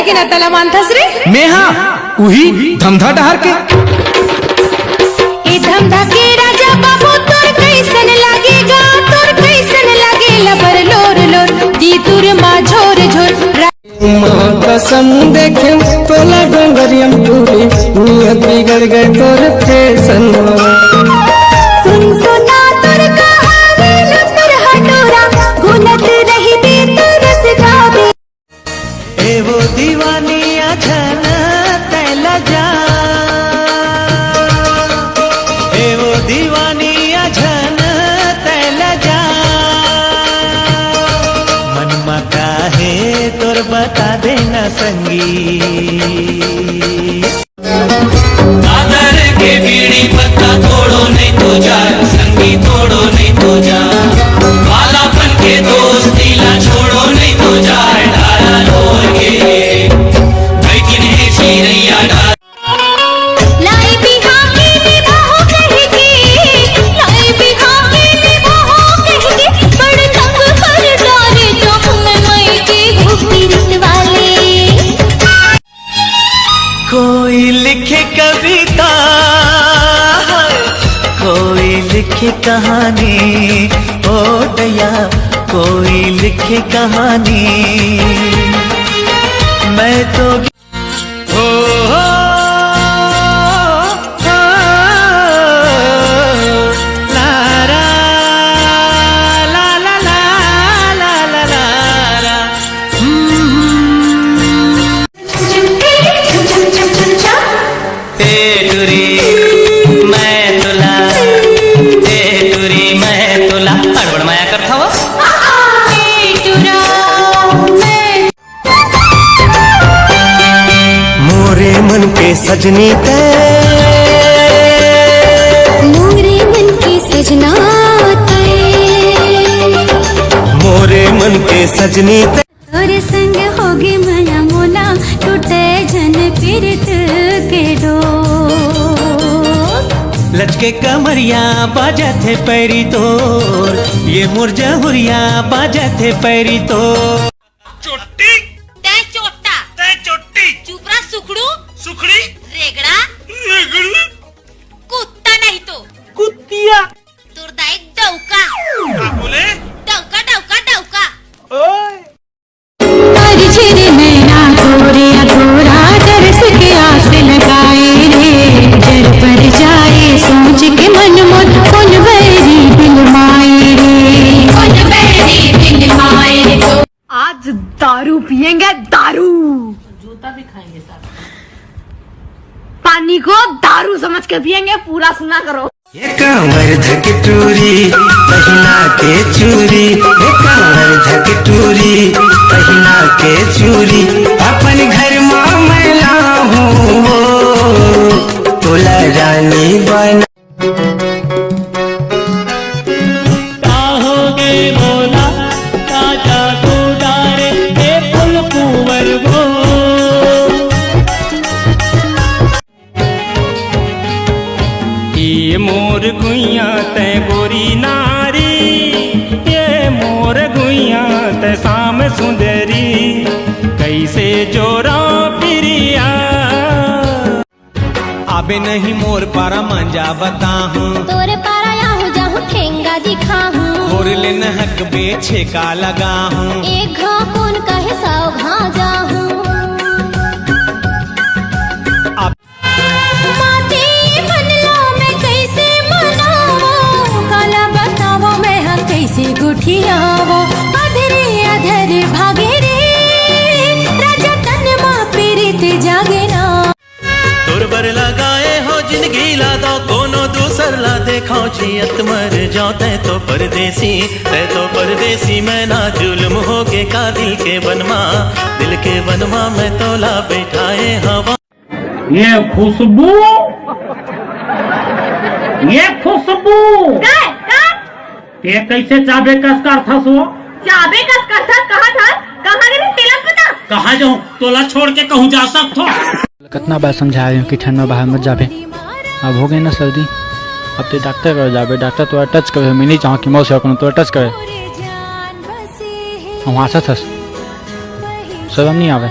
डहर के ना तला मानथस रे मैं हाँ उही धमधा डहर के ए धमधा के राजा बाबू तोर कैसन लागेगा तोर कैसन लागे लबर लोर लोर जी तुर मा झोर झोर कसम देखे तोला डोंगरियम टूरी नियत बिगड़ गए तोर फैशन सुन सुना तोर कहानी लतर हटोरा घुनत रही दे तरस जावे ए वो दीवानिया छन तैला जा ए वो दीवानिया छन तैला जा मन मका है तोर बता देना संगी दादर के बीड़ी पत्ता तोड़ो नहीं तो जा संगी तोड़ो नहीं तो जा वालापन के दोस्ती ला छोड़ो नहीं तो जा डाला लोर के बैठिन है चिरैया डाल लाई बिहा के निभाओ कहेगी लाई बिहा के निभाओ कहेगी बड़ तंग कर डाले तो मैं मई के घुपीरत वाले कोई लिखे कविता कोई लिखे कहानी ओ दया कोई लिखे कहानी मैं तो लारा ला ला ला ला ला ला तेरी मैं तुला तेरी मैं तुला अड़बड़ माया करता हो मोरे मन के सजनी ते मोरे मन के सजना मोरे मन के सजनी ते तोरे संग होगे मना मोना टूटे जन पीरत के डो लचके कमरिया बाजा थे पैरी तोर ये मुरझा हुरिया बाजा थे पैरी तोर चोटी ते चोटा ते चोटी चुपरा सुखड़ू सुखड़ी रेगड़ा रेगड़ी कुत्ता नहीं तो कुतिया तुरदा एक डौका क्या बोले डौका डौका डौका ओए तारी छिरे नैना गोरे अधूरा तरस के आस लगाए रे जर पर जाए सोच के मन मन कौन बैरी बिल माए रे कौन बैरी बिल माए रे तो आज दारू पिएंगे दारू जूता भी खाएंगे साथ पानी को दारू समझ के पिएंगे पूरा सुना करो ये कमर धकटूरी पहना के चूरी ये कमर धकटूरी पहना के चूरी अपन घर में मैं लाऊं तोला रानी बना काहोगे बोला ताजा को डारे ए फुल कुंवर वो ये मोर गुइया ते गोरी नारी ये मोर गुइया ते शाम सुंदरी कैसे जोरा प्रिया आबे नहीं मोर पारा मंजा बता हूँ तोरे पारा याहू जाहू ठेंगा दिखा हूँ मोर ले नहक बेछे का लगा हूँ एक घाव कौन कहे साव घा जाहू माते बनलो मैं कैसे मनावो काला बतावो मैं हाँ कैसे गुठियावो अधरे अधर भागे रे राजा तन माँ पीरित जागे ना तोर बर लगाए हो जिंदगी ला दो कोनो दूसर ला देखो जियत मर जाओ तै तो परदेसी मैं ना जुल्म हो के का दिल के वनमा मैं तोला बैठाए हवा ये खुशबू ये कैसे चाबे कस कर था सो चाबे कस कर था कहाँ गए तिलक पता कहाँ जाऊँ तोला छोड़ के कहूँ जा सकता कितना बार समझाया हूँ कि ठंड में बाहर मत जाबे अब हो गई ना सर्दी अब तो डॉक्टर कर जाबे डॉक्टर तो टच करे मैं नहीं चाहूँ कि मौत से तो टच करे वहाँ से शर्म नहीं आवे।